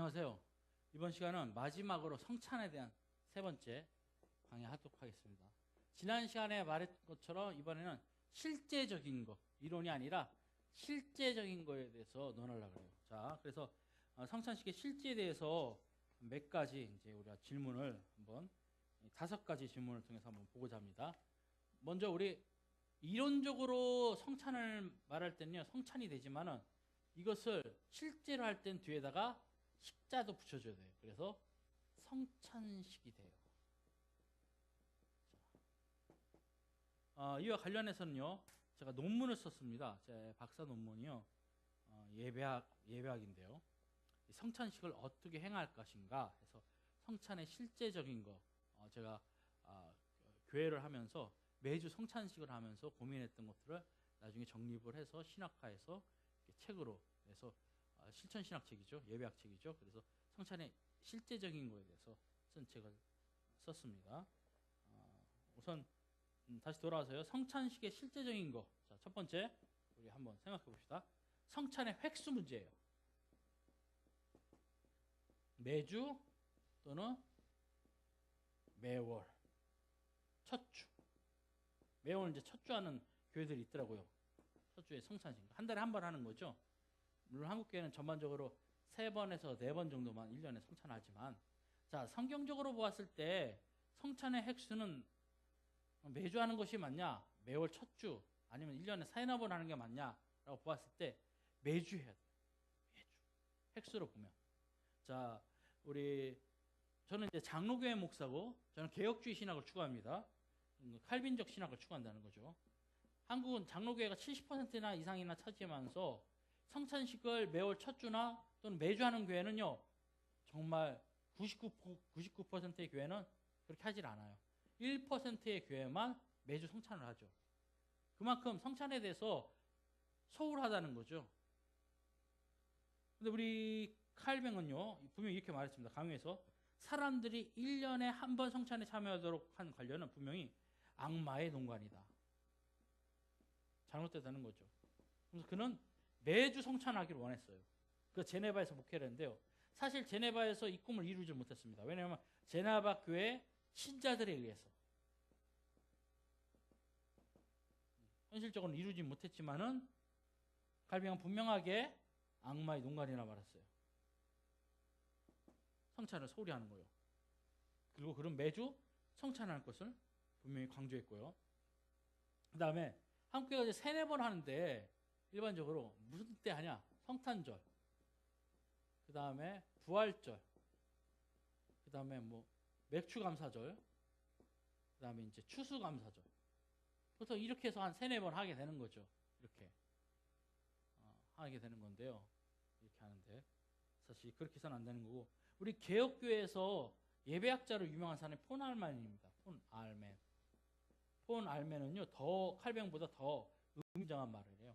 안녕하세요. 이번 시간은 마지막으로 성찬에 대한 세 번째 강의하도록 하겠습니다. 지난 시간에 말했던 것처럼 이번에는 실제적인 거, 이론이 아니라 실제적인 거에 대해서 논하려고 해요. 자, 그래서 성찬식의 실제에 대해서 몇 가지 이제 우리가 질문을 한번 5가지 질문을 통해서 한번 보고자 합니다. 먼저 우리 이론적으로 성찬을 말할 때는요, 성찬이 되지만은 이것을 실제로 할 땐 뒤에다가 식자도 붙여줘야 돼요. 그래서 성찬식이 돼요. 이와 관련해서는요, 제가 논문을 썼습니다. 제 박사 논문이요, 예배학인데요. 성찬식을 어떻게 행할 것인가 해서 성찬의 실제적인 거, 제가 교회를 하면서 매주 성찬식을 하면서 고민했던 것들을 나중에 정립을 해서 신학화해서 책으로 해서 실천신학책이죠. 예배학책이죠. 그래서 성찬의 실제적인 거에 대해서 쓴 책을 썼습니다. 우선 다시 돌아와서요. 성찬식의 실제적인 거. 자, 첫 번째 우리 한번 생각해 봅시다. 성찬의 획수 문제예요. 매주 또는 매월 첫 주. 매월 이제 첫 주 하는 교회들이 있더라고요. 첫 주에 성찬식. 한 달에 한 번 하는 거죠. 물론 한국 교회는 전반적으로 3번에서 4번 정도만 1년에 성찬하지만, 자, 성경적으로 보았을 때 성찬의 획수는 매주 하는 것이 맞냐, 매월 첫 주, 아니면 1년에 4번 하는 게 맞냐라고 보았을 때 매주 해야 돼요. 매주. 획수로 보면. 자, 저는 이제 장로교회 목사고, 저는 개혁주의 신학을 추구합니다. 칼빈적 신학을 추구한다는 거죠. 한국은 장로교회가 70%나 이상이나 차지하면서 성찬식을 매월 첫 주나 또는 매주 하는 교회는요, 정말 99%의 교회는 그렇게 하질 않아요. 1%의 교회만 매주 성찬을 하죠. 그만큼 성찬에 대해서 소홀하다는 거죠. 근데 우리 칼뱅은요, 분명히 이렇게 말했습니다. 강의에서 사람들이 1년에 한 번 성찬에 참여하도록 한 관련은 분명히 악마의 농간이다. 잘못되다는 거죠. 그래서 그는 매주 성찬하기를 원했어요. 그 제네바에서 목회를 했는데요. 사실 제네바에서 이 꿈을 이루지 못했습니다. 왜냐하면 제네바 교회 신자들에 의해서. 현실적으로는 이루지 못했지만은 칼뱅은 분명하게 악마의 농간이라 말했어요. 성찬을 소홀히 하는 거예요. 그리고 그런 매주 성찬할 것을 분명히 강조했고요. 그 다음에 한국교회가 이제 3-4번 하는데 일반적으로 무슨 때 하냐? 성탄절, 그 다음에 부활절, 그 다음에 뭐 맥추감사절, 그 다음에 이제 추수감사절. 보통 이렇게 해서 한 3-4번 하게 되는 거죠. 이렇게 하게 되는 건데요. 이렇게 하는데 사실 그렇게 해서는 안 되는 거고, 우리 개혁교회에서 예배학자로 유명한 사람이 폰 알맨입니다. 폰 알맨은요, 칼뱅보다 더 의미정한 말을 해요.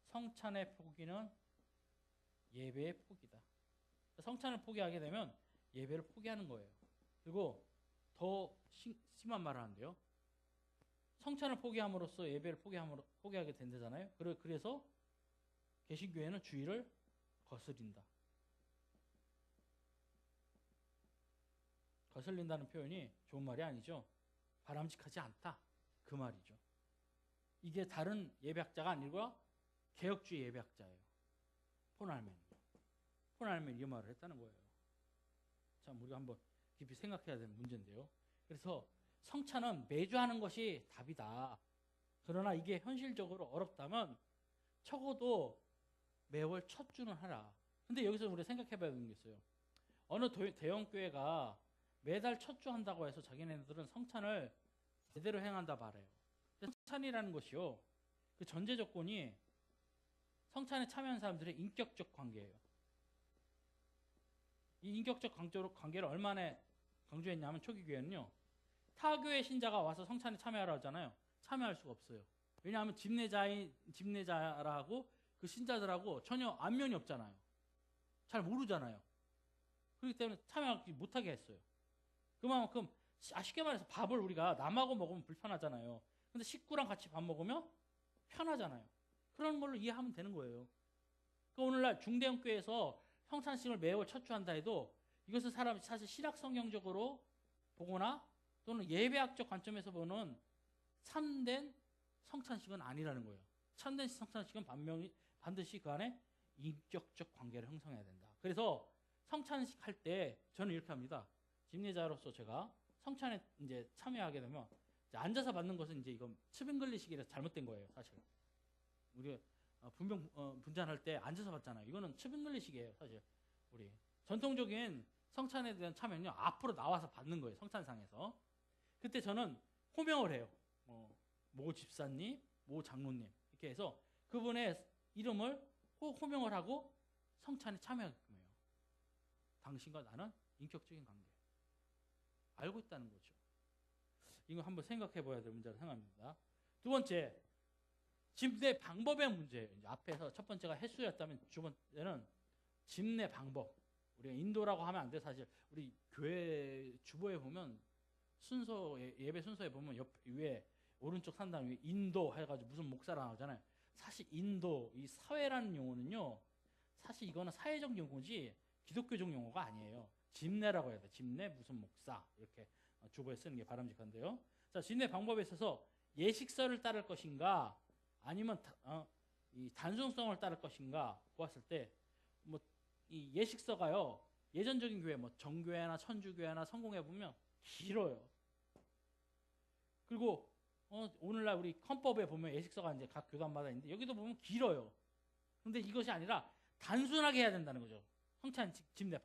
성찬의 포기는 예배의 포기다. 성찬을 포기하게 되면 예배를 포기하는 거예요. 그리고 더 심한 말을 하는데요. 성찬을 포기함으로써 예배를 포기하게 된다잖아요. 그래서 개신교회는 주의를 거스린다. 거슬린다는 표현이 좋은 말이 아니죠. 바람직하지 않다. 그 말이죠. 이게 다른 예배학자가 아니고 개혁주의 예배학자예요. 폰 알맨이 이 말을 했다는 거예요. 참, 우리가 한번 깊이 생각해야 되는 문제인데요. 그래서 성찬은 매주 하는 것이 답이다. 그러나 이게 현실적으로 어렵다면 적어도 매월 첫 주는 하라. 근데 여기서 우리가 생각해 봐야 되는 게 있어요. 어느 대형 교회가 매달 첫 주 한다고 해서 자기네들은 성찬을 제대로 행한다 말해요. 성찬이라는 것이요, 그 전제 조건이 성찬에 참여한 사람들의 인격적 관계예요. 이 인격적 관계를 얼마나 강조했냐면, 초기 교회는요, 타교회 신자가 와서 성찬에 참여하라 하잖아요. 참여할 수가 없어요. 왜냐하면 집례자라고 그 신자들하고 전혀 안면이 없잖아요. 잘 모르잖아요. 그렇기 때문에 참여하지 못하게 했어요. 그만큼 쉽게 말해서 밥을 우리가 남하고 먹으면 불편하잖아요. 근데 식구랑 같이 밥 먹으면 편하잖아요. 그런 걸로 이해하면 되는 거예요. 그러니까 오늘날 중대형 교회에서 성찬식을 매월 첫주한다 해도 이것은 사람이 사실 신학 성경적으로 보거나 또는 예배학적 관점에서 보는 참된 성찬식은 아니라는 거예요. 참된 성찬식은 반드시 그 안에 인격적 관계를 형성해야 된다. 그래서 성찬식 할 때 저는 이렇게 합니다. 집례자로서 제가 성찬에 이제 참여하게 되면 이제 앉아서 받는 것은 이제 이건 츠빙글리식이라서 잘못된 거예요, 사실. 우리 분잔할 때 앉아서 받잖아요. 이거는 츠빙글리식이에요, 사실. 우리 전통적인 성찬에 대한 참여는요, 앞으로 나와서 받는 거예요, 성찬상에서. 그때 저는 호명을 해요. 모 집사님, 모 장로님 이렇게 해서 그분의 이름을 호명을 하고 성찬에 참여하게끔 해요. 당신과 나는 인격적인 관계. 알고 있다는 거죠. 이거 한번 생각해 봐야 될 문제라고 생각합니다. 두 번째, 집내 방법의 문제예요. 이제 앞에서 첫 번째가 횟수였다면 두 번째는 집내 방법. 우리가 인도라고 하면 안 돼. 사실 우리 교회 주보에 보면 순서 예배 순서에 보면 옆 위에 오른쪽 상단 위에 인도 해가지고 무슨 목사라 나오잖아요. 사실 인도 이 사회라는 용어는요, 사실 이거는 사회적 용어지 기독교적 용어가 아니에요. 집내라고 해야 돼. 집내 무슨 목사 이렇게 주보에 쓰는 게 바람직한데요. 자, 집내 방법에 있어서 예식서를 따를 것인가 아니면 이 단순성을 따를 것인가 보았을 때 뭐 이 예식서가요, 예전적인 교회 뭐 정교회나 천주교회나 성공회 보면 길어요. 그리고 오늘날 우리 헌법에 보면 예식서가 이제 각 교단마다 있는데 여기도 보면 길어요. 근데 이것이 아니라 단순하게 해야 된다는 거죠. 성찬 집내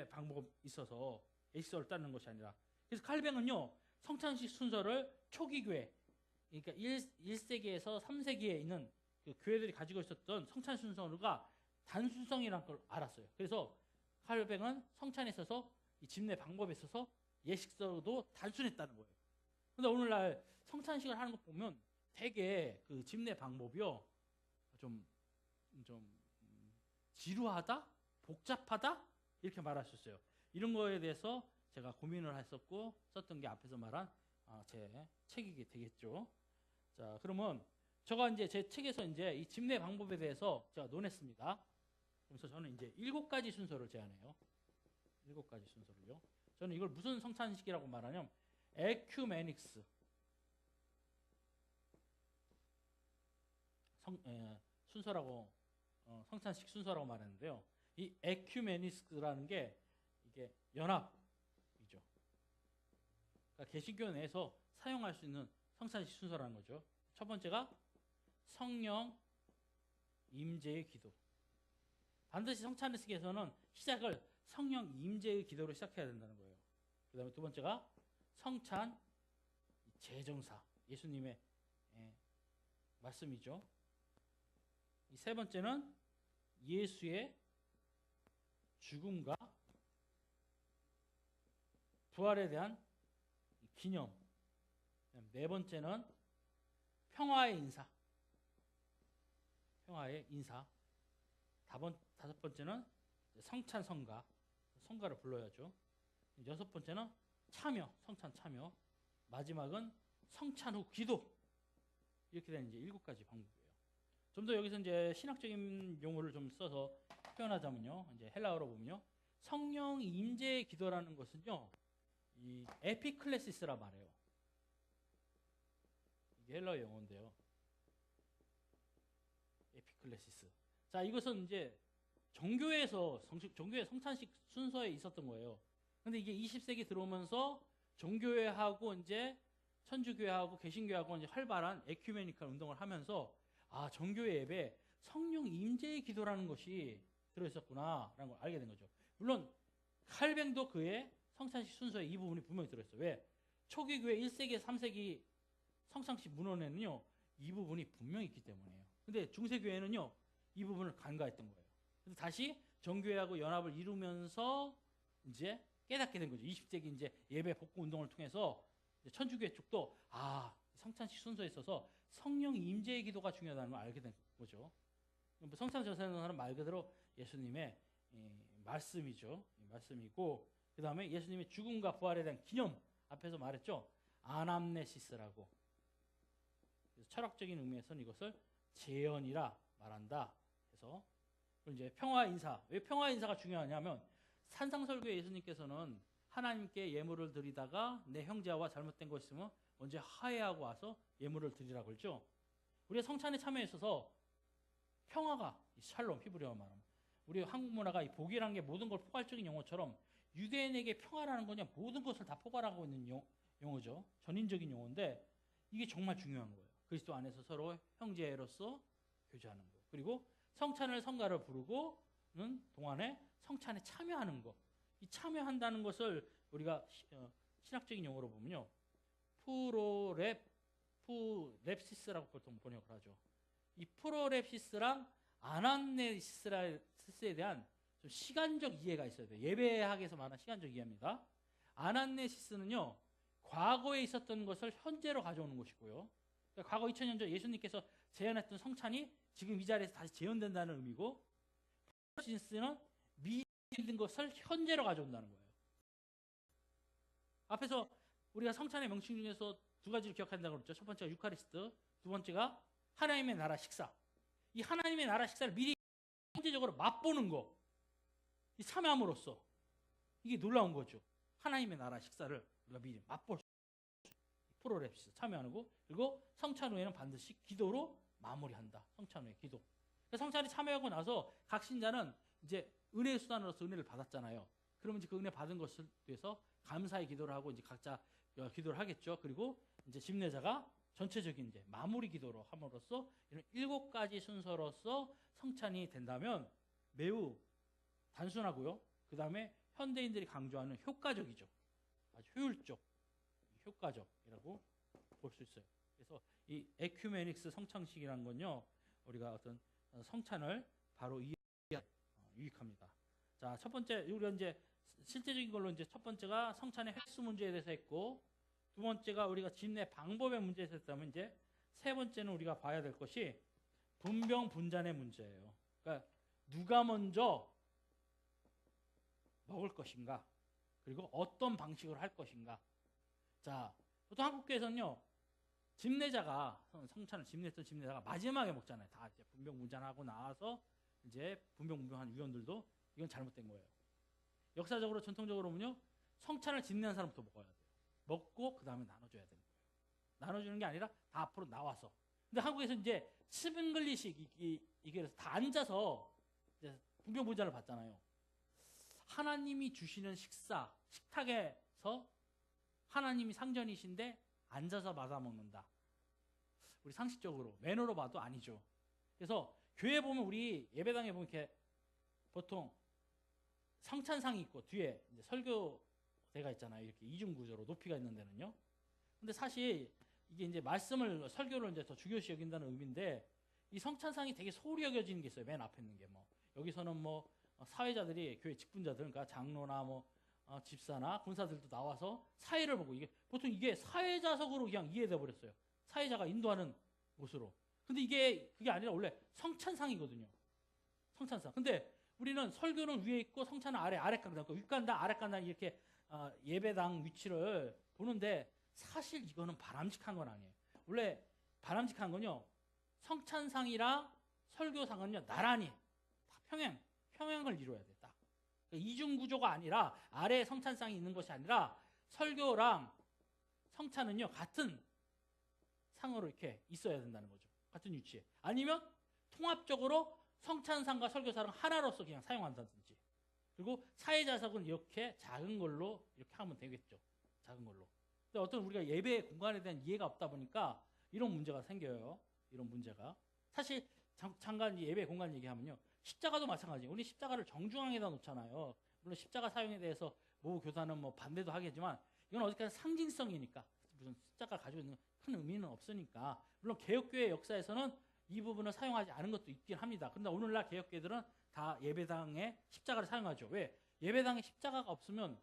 방법 있어서 예식서를 따르는 것이 아니라. 그래서 칼뱅은요, 성찬식 순서를 초기 교회, 그러니까 1세기에서 3세기에 있는 그 교회들이 가지고 있었던 성찬 순서가 단순성이라는 걸 알았어요. 그래서 칼뱅은 성찬에 있어서 이 집내 방법에 있어서 예식서도 단순했다는 거예요. 근데 오늘날 성찬식을 하는 거 보면 되게 그 집내 방법이요, 좀 지루하다, 복잡하다 이렇게 말할 수 있어요. 이런 거에 대해서 제가 고민을 했었고 썼던 게 앞에서 말한 제 책이 되겠죠. 자, 그러면 제가 이제 제 책에서 이제 이 집내 방법에 대해서 제가 논했습니다. 그래서 저는 이제 7가지 순서를 제안해요. 7가지 순서를요. 저는 이걸 무슨 성찬식이라고 말하냐면 에큐메닉스, 순서라고, 성찬식 순서라고 말했는데요. 이 에큐메니스라는 게 이게 연합이죠. 그러니까 개신교 내에서 사용할 수 있는 성찬식 순서라는 거죠. 첫 번째가 성령 임재의 기도. 반드시 성찬식에서는 시작을 성령 임재의 기도로 시작해야 된다는 거예요. 그 다음에 두 번째가 성찬 재정사, 예수님의 말씀이죠. 이 세 번째는 예수의 죽음과 부활에 대한 기념. 네 번째는 평화의 인사. 평화의 인사. 다섯 번째는 성찬 성가. 성가를 불러야죠. 여섯 번째는 참여, 성찬 참여. 마지막은 성찬 후 기도. 이렇게 되는 이제 7가지 방법이에요. 좀 더 여기서 이제 신학적인 용어를 좀 써서 표현하자면요, 이제 헬라어로 보면요, 성령 임재의 기도라는 것은요, 이 에피클레시스라 말해요. 이게 헬라어 용어인데요. 에피클레시스. 자, 이것은 이제 종교에서 종교의 성찬식 순서에 있었던 거예요. 근데 이게 20세기 들어오면서 종교회하고 이제 천주교회하고 개신교회하고 이제 활발한 에큐메니컬 운동을 하면서 정교회 예배에 성령 임재의 기도라는 것이 들어있었구나라는 걸 알게 된 거죠. 물론 칼뱅도 그의 성찬식 순서에 이 부분이 분명히 들어있어요. 왜? 초기 교회 1세기, 3세기 성찬식 문헌에는요, 이 부분이 분명히 있기 때문이에요. 근데 중세교회는요, 이 부분을 간과했던 거예요. 그래서 다시 정교회하고 연합을 이루면서 이제 깨닫게 된 거죠. 20세기 이제 예배 복구 운동을 통해서 이제 천주교회 쪽도 성찬식 순서에 있어서 성령 임재의 기도가 중요하다는 걸 알게 된 거죠. 성찬 전사는 말 그대로 예수님의 말씀이죠. 말씀이고, 그 다음에 예수님의 죽음과 부활에 대한 기념, 앞에서 말했죠. 아남네시스라고. 그래서 철학적인 의미에서는 이것을 재현이라 말한다. 그래서 이제 평화 인사. 왜 평화 인사가 중요하냐면 산상설교의 예수님께서는 하나님께 예물을 드리다가 내 형제와 잘못된 것 있으면 먼저 화해하고 와서 예물을 드리라고 그러죠. 우리가 성찬에 참여했어서 평화가 샬롬 히브리어 말하면 우리 한국 문화가 이 복이라는 게 모든 걸 포괄적인 용어처럼 유대인에게 평화라는 거냐 모든 것을 다 포괄하고 있는 용어죠. 전인적인 용어인데 이게 정말 중요한 거예요. 그리스도 안에서 서로 형제로서 교제하는 거. 그리고 성찬을 성가를 부르고는 동안에 성찬에 참여하는 거. 이 참여한다는 것을 우리가 신학적인 용어로 보면요. 프로랩시스라고 보통 번역을 하죠. 이 프로랩시스랑 아난네시스에 대한 좀 시간적 이해가 있어야 돼요. 예배학에서 말하는 시간적 이해입니다. 아난네시스는요. 과거에 있었던 것을 현재로 가져오는 것이고요. 그러니까 과거 2000년 전 예수님께서 재현했던 성찬이 지금 이 자리에서 다시 재현된다는 의미고 프로랩시스는 미래에 있는 것을 현재로 가져온다는 거예요. 앞에서 우리가 성찬의 명칭 중에서 두 가지를 기억한다고 그랬죠. 첫 번째가 유카리스트, 두 번째가 하나님의 나라 식사. 이 하나님의 나라 식사를 미리 현재적으로 맛보는 거. 이 참여함으로써 이게 놀라운 거죠. 하나님의 나라 식사를 우리가 미리 맛볼 수 있어요. 프로랩시스 참여하고 그리고 성찬 후에는 반드시 기도로 마무리한다. 성찬 후에 기도. 성찬에 참여하고 나서 각 신자는 이제 은혜의 수단으로서 은혜를 받았잖아요. 그러면 이제 그 은혜 받은 것을 위해서 감사의 기도를 하고 이제 각자 기도를 하겠죠. 그리고 이제 집례자가 전체적인 이제 마무리 기도로 함으로써 이런 7가지 순서로서 성찬이 된다면 매우 단순하고요. 그 다음에 현대인들이 강조하는 효과적이죠. 아주 효율적, 효과적이라고 볼 수 있어요. 그래서 이 에큐메닉스 성찬식이라는 건요. 우리가 어떤 성찬을 바로 유익합니다. 자, 첫 번째 우리가 이제 실제적인 걸로 이제 첫 번째가 성찬의 횟수 문제에 대해서 했고, 두 번째가 우리가 집내 방법의 문제에 대해서 했다면 이제 세 번째는 우리가 봐야 될 것이 분병 분잔의 문제예요. 그러니까 누가 먼저 먹을 것인가, 그리고 어떤 방식으로 할 것인가. 자, 보통 한국교회에서는요, 집례자가 성찬을 집례했던 집례자가 마지막에 먹잖아요. 다 이제 분병 분잔하고 나와서 이제 분병분병한 위원들도 이건 잘못된 거예요. 역사적으로 전통적으로 보면요, 성찬을 집례한 사람부터 먹어야 돼요. 먹고 그 다음에 나눠줘야 되는 거예요. 나눠주는 게 아니라 다 앞으로 나와서. 근데 한국에서 이제 스빙글리식 이게 그래서 다 앉아서 이제 분병분잔을 받잖아요. 하나님이 주시는 식탁에서 하나님이 상전이신데 앉아서 받아 먹는다. 우리 상식적으로 매너로 봐도 아니죠. 그래서 교회 보면 우리 예배당에 보면 이렇게 보통 성찬상이 있고 뒤에 이제 설교대가 있잖아요. 이렇게 이중 구조로 높이가 있는 데는요. 근데 사실 이게 이제 말씀을 설교를 이제 더 중요시 여긴다는 의미인데 이 성찬상이 되게 소홀히 여겨지는 게 있어요. 맨 앞에 있는 게 뭐 여기서는 뭐 사회자들이 교회 직분자들 그러니까 장로나 뭐 집사나 군사들도 나와서 사회를 보고 이게 보통 이게 사회자석으로 그냥 이해돼 버렸어요. 사회자가 인도하는 곳으로. 근데 이게 그게 아니라 원래 성찬상이거든요. 성찬상. 근데 우리는 설교는 위에 있고 성찬은 아래간다. 윗간다, 아래간다 이렇게 예배당 위치를 보는데 사실 이거는 바람직한 건 아니에요. 원래 바람직한 건요. 성찬상이랑 설교상은요. 나란히 다 평행을 이루어야 돼. 딱. 이중 구조가 아니라 아래에 성찬상이 있는 것이 아니라 설교랑 성찬은요. 같은 상으로 이렇게 있어야 된다는 거죠. 같은 위치에. 아니면 통합적으로 성찬상과 설교사랑 하나로서 그냥 사용한다든지. 그리고 사회자석은 이렇게 작은 걸로 이렇게 하면 되겠죠. 작은 걸로. 근데 어떤 우리가 예배 공간에 대한 이해가 없다 보니까 이런 문제가 생겨요. 이런 문제가. 사실 잠깐 예배 공간 얘기하면요. 십자가도 마찬가지예요. 우리 십자가를 정중앙에다 놓잖아요. 물론 십자가 사용에 대해서 모 교사는 뭐 반대도 하겠지만 이건 어디까지 상징성이니까 무슨 십자가 가지고 있는 큰 의미는 없으니까 물론 개혁교회 역사에서는 이 부분을 사용하지 않은 것도 있긴 합니다. 근데 오늘날 개혁교회들은 다 예배당에 십자가를 사용하죠. 왜? 예배당에 십자가가 없으면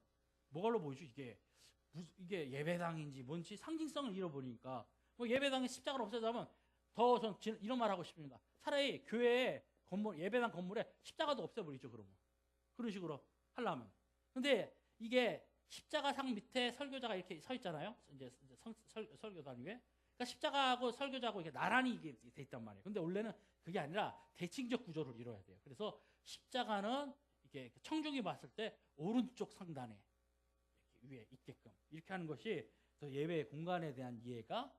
뭐걸로 보이죠? 이게 예배당인지 뭔지 상징성을 잃어버리니까 뭐 예배당에 십자가를 없애자면 더 전 이런 말 하고 싶습니다. 차라리 교회에 건물 예배당 건물에 십자가도 없애버리죠. 그러면 그런 식으로 하려면. 근데 이게 십자가상 밑에 설교자가 이렇게 서 있잖아요. 이제 설교단 위에. 그러니까 십자가하고 설교자하고 이게 나란히 이게 돼 있단 말이에요. 근데 원래는 그게 아니라 대칭적 구조를 이루어야 돼요. 그래서 십자가는 이게 청중이 봤을 때 오른쪽 상단에 위에 있게끔 이렇게 하는 것이 더 예배 공간에 대한 이해가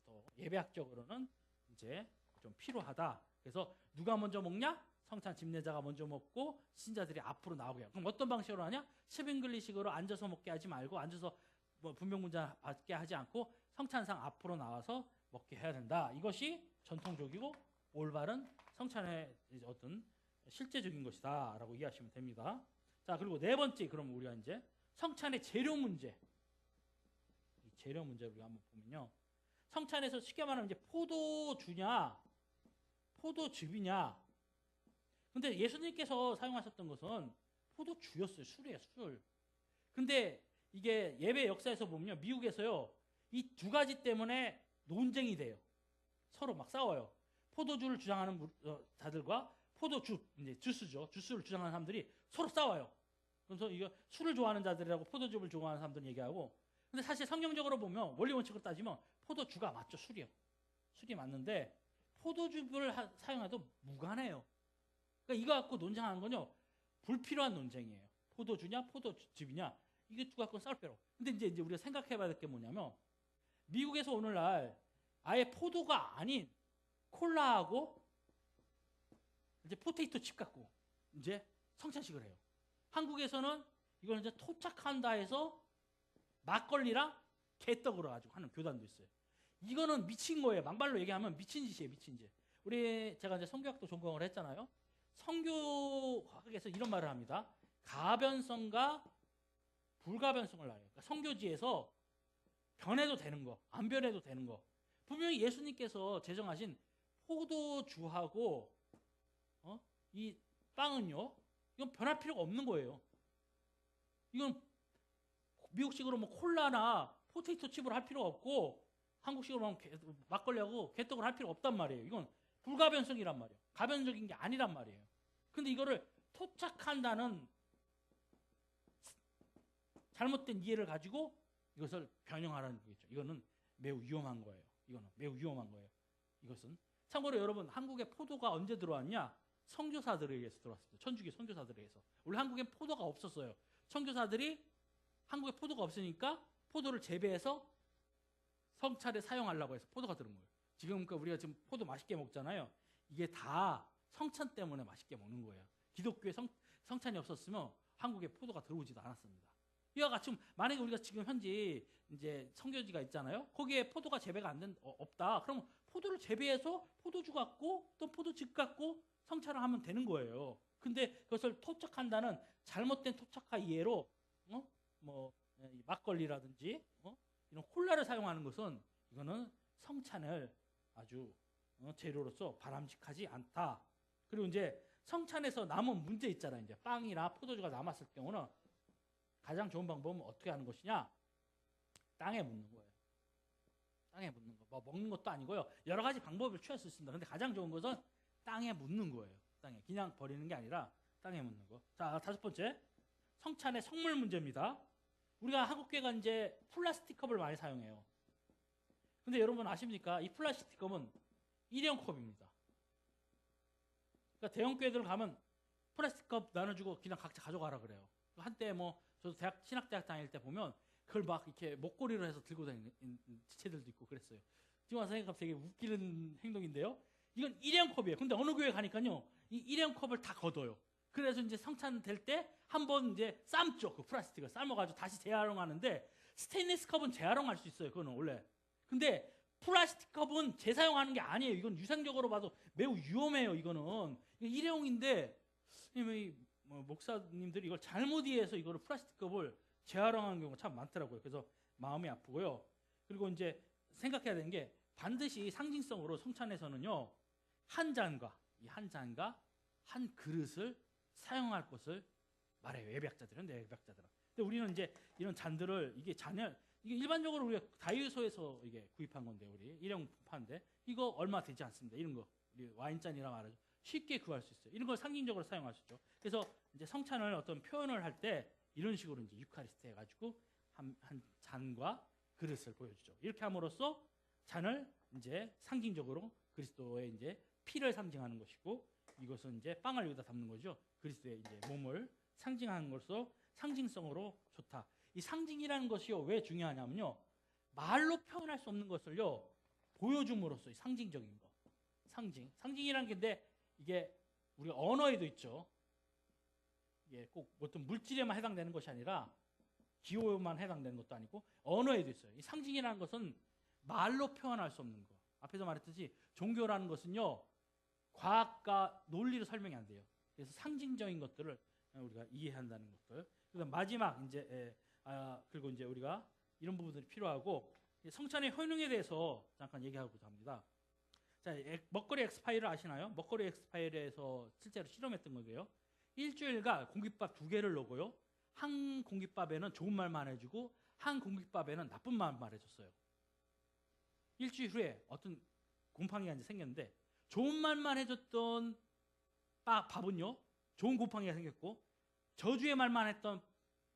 더 예배학적으로는 이제 좀 필요하다. 그래서 누가 먼저 먹냐? 성찬 집례자가 먼저 먹고 신자들이 앞으로 나오게 해요. 그럼 어떤 방식으로 하냐? 스빙글리식으로 앉아서 먹게 하지 말고 앉아서 뭐 분명문자 받게 하지 않고 성찬상 앞으로 나와서 먹게 해야 된다. 이것이 전통적이고 올바른 성찬의 어떤 실제적인 것이다라고 이해하시면 됩니다. 자, 그리고 네 번째, 그럼 우리가 이제 성찬의 재료 문제. 이 재료 문제를 우리가 한번 보면요. 성찬에서 쉽게 말하면 이제 포도주냐, 포도즙이냐. 근데 예수님께서 사용하셨던 것은 포도주였어요. 술이에요, 술. 근데 이게 예배 역사에서 보면요. 미국에서요. 이 두 가지 때문에 논쟁이 돼요. 서로 막 싸워요. 포도주를 주장하는 자들과 포도주, 이제 주스죠. 주스를 주장하는 사람들이 서로 싸워요. 그래서 이거 술을 좋아하는 자들이라고 포도즙을 좋아하는 사람들은 얘기하고, 근데 사실 성경적으로 보면 원리 원칙으로 따지면 포도주가 맞죠. 술이요. 술이 맞는데 포도즙을 사용해도 무관해요. 그러니까 이거 갖고 논쟁하는 건요. 불필요한 논쟁이에요. 포도주냐 포도즙이냐 이게 두 갖고 싸울 필요. 근데 이제 우리가 생각해봐야 될 게 뭐냐면 미국에서 오늘날 아예 포도가 아닌 콜라하고 이제 포테이토 칩 갖고 이제 성찬식을 해요. 한국에서는 이걸 이제 토착한다 해서 막걸리랑 개떡으로 가지고 하는 교단도 있어요. 이거는 미친 거예요. 막말로 얘기하면 미친 짓이에요. 미친 짓. 제가 이제 성교학도 전공을 했잖아요. 성교학에서 이런 말을 합니다. 가변성과 불가변성을 나눠요. 그러니까 성교지에서 변해도 되는 거, 안 변해도 되는 거. 분명히 예수님께서 제정하신 포도주하고 이 빵은요, 이건 변할 필요가 없는 거예요. 이건 미국식으로 뭐 콜라나 포테이토 칩으로 할 필요가 없고 한국식으로 막걸리하고 개떡을 할 필요가 없단 말이에요. 이건 불가변성이란 말이에요. 가변적인 게 아니란 말이에요. 근데 이거를 토착한다는 잘못된 이해를 가지고 이것을 변형하라는 거겠죠. 이거는 매우 위험한 거예요. 이거는 매우 위험한 거예요. 이것은 참고로 여러분 한국에 포도가 언제 들어왔냐? 선교사들에 의해서 들어왔습니다. 천주교 선교사들에 의해서. 원래 한국엔 포도가 없었어요. 선교사들이 한국에 포도가 없으니까 포도를 재배해서 성찬에 사용하려고 해서 포도가 들은 거예요. 지금 우리가 지금 포도 맛있게 먹잖아요. 이게 다 성찬 때문에 맛있게 먹는 거예요. 기독교에 성찬이 없었으면 한국에 포도가 들어오지도 않았습니다. 이와 같이 만약에 우리가 지금 현재 이제 성교지가 있잖아요. 거기에 포도가 재배가 없다. 그럼 포도를 재배해서 포도주 갖고 또 포도즙 갖고 성찬을 하면 되는 거예요. 근데 그것을 토착한다는 잘못된 토착화 이해로 막걸리라든지 이런 콜라를 사용하는 것은 이거는 성찬을 아주 재료로서 바람직하지 않다. 그리고 이제 성찬에서 남은 문제 있잖아요. 이제 빵이나 포도주가 남았을 경우는 가장 좋은 방법은 어떻게 하는 것이냐? 땅에 묻는 거예요. 땅에 묻는 거. 뭐 먹는 것도 아니고요. 여러 가지 방법을 취할 수 있습니다. 근데 가장 좋은 것은 땅에 묻는 거예요. 땅에 그냥 버리는 게 아니라 땅에 묻는 거. 자, 다섯 번째 성찬의 성물 문제입니다. 우리가 한국교회가 이제 플라스틱 컵을 많이 사용해요. 근데 여러분 아십니까? 이 플라스틱 컵은 일회용 컵입니다. 그러니까 대형 교회들 가면 플라스틱 컵 나눠주고 그냥 각자 가져가라 그래요. 한때 저도 신학대학 다닐 때 보면 그걸 막 이렇게 목걸이로 해서 들고 다니는 지체들도 있고 그랬어요. 지금 와서 생각하면 되게 웃기는 행동인데요. 이건 일회용 컵이에요. 근데 어느 교회 가니까요, 이 일회용 컵을 다 걷어요. 그래서 이제 성찬 될 때 한번 이제 삶죠. 그 플라스틱을 삶아가지고 다시 재활용하는데 스테인리스 컵은 재활용할 수 있어요. 그거는 원래. 근데 플라스틱 컵은 재사용하는 게 아니에요. 이건 위생적으로 봐도 매우 위험해요. 이거는 일회용인데 목사님들이 이걸 잘못 이해해서 이거를 플라스틱 컵을 재활용하는 경우가 참 많더라고요. 그래서 마음이 아프고요. 그리고 이제 생각해야 되는 게 반드시 상징성으로 성찬에서는요, 한 잔과 한 그릇을 사용할 것을 말해요. 예배학자들은. 예배학자들은. 근데 우리는 이제 이런 잔들을 이게 일반적으로 우리가 다이소에서 이게 구입한 건데 우리 일회용 파는데 이거 얼마 되지 않습니다. 이런 거 우리 와인잔이라 말하죠. 쉽게 구할 수 있어요. 이런 걸 상징적으로 사용할 수 있죠. 그래서 이제 성찬을 어떤 표현을 할 때 이런 식으로 이제 유카리스트 해가지고 한 잔과 그릇을 보여주죠. 이렇게 함으로써 잔을 이제 상징적으로 그리스도의 이제 피를 상징하는 것이고, 이것은 이제 빵을 여기다 담는 거죠. 그리스도의 이제 몸을 상징하는 것으로 상징성으로 좋다. 이 상징이라는 것이요 왜 중요하냐면요, 말로 표현할 수 없는 것을요 보여줌으로써 상징적인 거, 상징이라는 게, 근데 이게 우리 언어에도 있죠. 이게 꼭 어떤 물질에만 해당되는 것이 아니라 기호에만 해당되는 것도 아니고 언어에도 있어요. 이 상징이라는 것은 말로 표현할 수 없는 거. 앞에서 말했듯이 종교라는 것은요 과학과 논리로 설명이 안 돼요. 그래서 상징적인 것들을 우리가 이해한다는 것들. 그래서 마지막 이제 그리고 이제 우리가 이런 부분들이 필요하고, 성찬의 효능에 대해서 잠깐 얘기하고자 합니다. 자, 먹거리 엑스파일을 아시나요? 먹거리 엑스파일에서 실제로 실험했던 거고요. 일주일간 공깃밥 2개를 넣고요. 한 공깃밥에는 좋은 말만 해주고 한 공깃밥에는 나쁜 말만 해줬어요. 일주일 후에 어떤 곰팡이가 이제 생겼는데, 좋은 말만 해줬던 밥은요 좋은 곰팡이가 생겼고, 저주의 말만 했던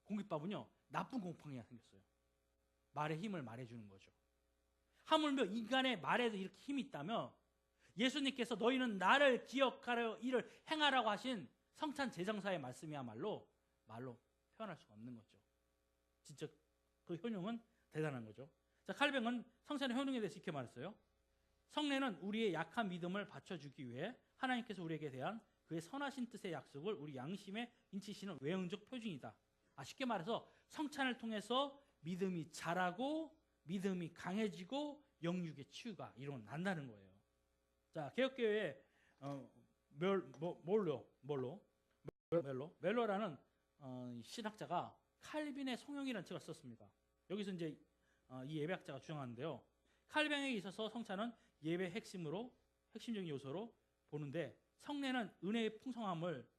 공깃밥은요 나쁜 곰팡이가 생겼어요. 말의 힘을 말해주는 거죠. 하물며 인간의 말에도 이렇게 힘이 있다면, 예수님께서 너희는 나를 기억하려 이를 행하라고 하신 성찬 제정사의 말씀이야말로 말로 표현할 수가 없는 거죠. 진짜 그 효능은 대단한 거죠. 자, 칼뱅은 성찬의 효능에 대해서 이렇게 말했어요. 성례는 우리의 약한 믿음을 받쳐주기 위해 하나님께서 우리에게 대한 그의 선하신 뜻의 약속을 우리 양심에 인치시는 외형적 표징이다. 쉽게 말해서 성찬을 통해서 믿음이 자라고 믿음이 강해지고 영육의 치유가 일어난다는 거예요. 자, 개혁교회의 멜로라는 신학자가 칼빈의 성령이라는 책을 썼습니다. 여기서 이제 이 예배학자가 주장하는데요. 칼뱅에 있어서 성찬은 예배의 핵심적인 요소로 보는데, 성례는 은혜의 풍성함을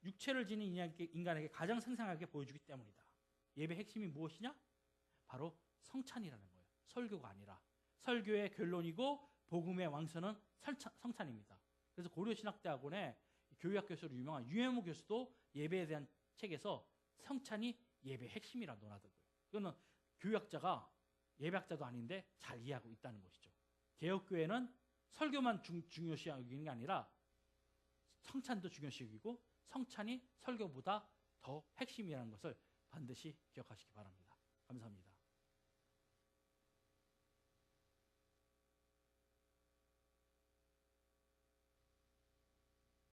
육체를 지닌 인간에게 가장 생생하게 보여주기 때문이다. 예배의 핵심이 무엇이냐? 바로 성찬이라는 거예요. 설교가 아니라. 설교의 결론이고 복음의 왕선은 성찬입니다. 그래서 고려신학대학원의 교회학 교수로 유명한 유해무 교수도 예배에 대한 책에서 성찬이 예배의 핵심이라 논하더라고요. 이거는 교회학자가 예배학자도 아닌데 잘 이해하고 있다는 것이죠. 개혁교회는 설교만 중요시 여기는 게 아니라 성찬도 중요시 여기고, 성찬이 설교보다 더 핵심이라는 것을 반드시 기억하시기 바랍니다. 감사합니다.